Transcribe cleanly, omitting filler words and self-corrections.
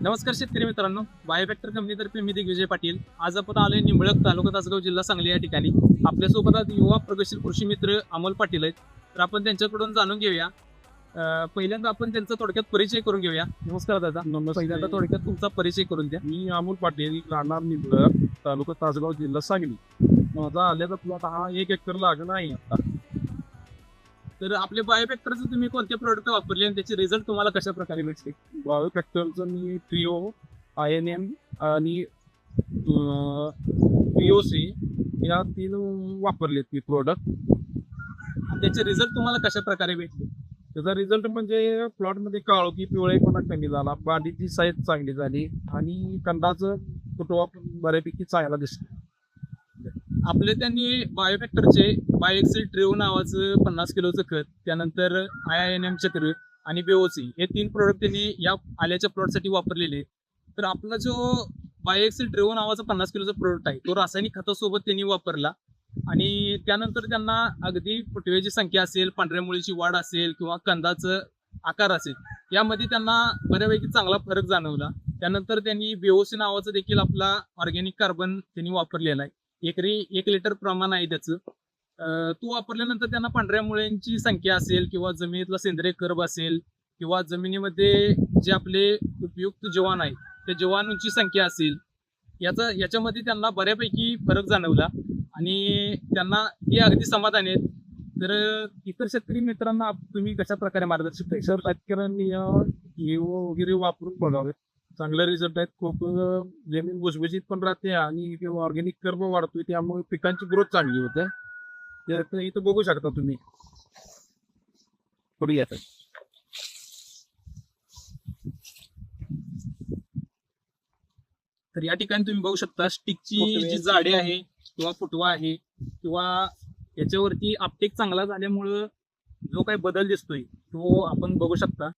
नमस्कार शेतकरी मित्रांनो, बायोफॅक्टर कंपनीतर्फे मी दिग्विजय पाटील. आज आपण आलोय निंबळक, तालुका तासगाव, जिल्हा सांगली या ठिकाणी. आपल्यासोबत आज युवा प्रगतशील कृषी मित्र अमोल पाटील आहेत. तर आपण त्यांच्याकडून जाणून घेऊया. पहिल्यांदा आपण त्यांचा थोडक्यात परिचय करून घेऊया. नमस्कार दादा. पहिल्यांदा थोडक्यात तुमचा परिचय करून द्या. मी अमोल पाटील, राहणार निंबळक, तालुका तासगाव, जिल्हा सांगली. माझा आल्याचा प्लॉट हा 1 एकर लागण आहे आता. तर आपले बायोफॅक्टरचं तुम्ही कोणते प्रोडक्ट वापरले आणि त्याचे रिझल्ट तुम्हाला कशा प्रकारे भेटले? बायोफॅक्टरचं मी ट्रिओ, INM आणि POC या 3 वापरलेत मी प्रोडक्ट. त्याचे रिझल्ट तुम्हाला कशा प्रकारे भेटले? त्याचा रिझल्ट म्हणजे प्लॉटमध्ये काळोखी पिवळेपणा कमी झाला, बाडीची साईज चांगली झाली आणि कंदाचं फुटवा पण बऱ्यापैकी चांगला दिसतो. आपले त्यांनी बायोफॅक्टरचे बायोएक्सिल ट्रिओ नावाचं 50 किलोचं खत, त्यानंतर INM चक्र आणि BOC हे 3 प्रोडक्ट त्यांनी या आल्याच्या प्लॉटसाठी वापरलेले. तर आपला जो बायोएक्सिल ट्रिओ नावाचा 50 किलोचा प्रोडक्ट आहे तो रासायनिक खतासोबत त्यांनी वापरला आणि त्यानंतर त्यांना अगदी फुटव्याची संख्या असेल, पांढऱ्या मुळीची वाढ असेल किंवा कंदाचं आकार असेल, यामध्ये त्यांना बऱ्यापैकी चांगला फरक जाणवला. त्यानंतर त्यांनी BOC नावाचं देखील आपला ऑर्गॅनिक कार्बन त्यांनी वापरलेला आहे. एकरी 1 लिटर प्रमाण आहे त्याचं. तो वापरल्यानंतर त्यांना पांढऱ्या मुळ्यांची संख्या असेल किंवा जमिनीतला सेंद्रिय कर्ब असेल किंवा जमिनीमध्ये जे आपले उपयुक्त जीवाणू आहे त्या जीवाणूंची संख्या असेल, याच्यामध्ये त्यांना बऱ्यापैकी फरक जाणवला आणि त्यांना ते अगदी समाधानी आहेत. तर इतर शेतकरी मित्रांना तुम्ही कशा प्रकारे मार्गदर्शन तर शेतकऱ्यांनी EO वगैरे वापरून बघावे. चांगले रिझल्ट आहेत. खूप जमीन भुसभुशीत पण राहते आणि ऑर्गॅनिक कर्ब वाढतोय, त्यामुळे पिकांची ग्रोथ चांगली होते. त्यात इथं बघू शकता तुम्ही. पुढे येतात. तर या ठिकाणी तुम्ही बघू शकता स्टिकची जी जाडी आहे किंवा फुटवा आहे किंवा याच्यावरती आपटेक चांगला झाल्यामुळं जो काही बदल दिसतोय तो आपण बघू शकता.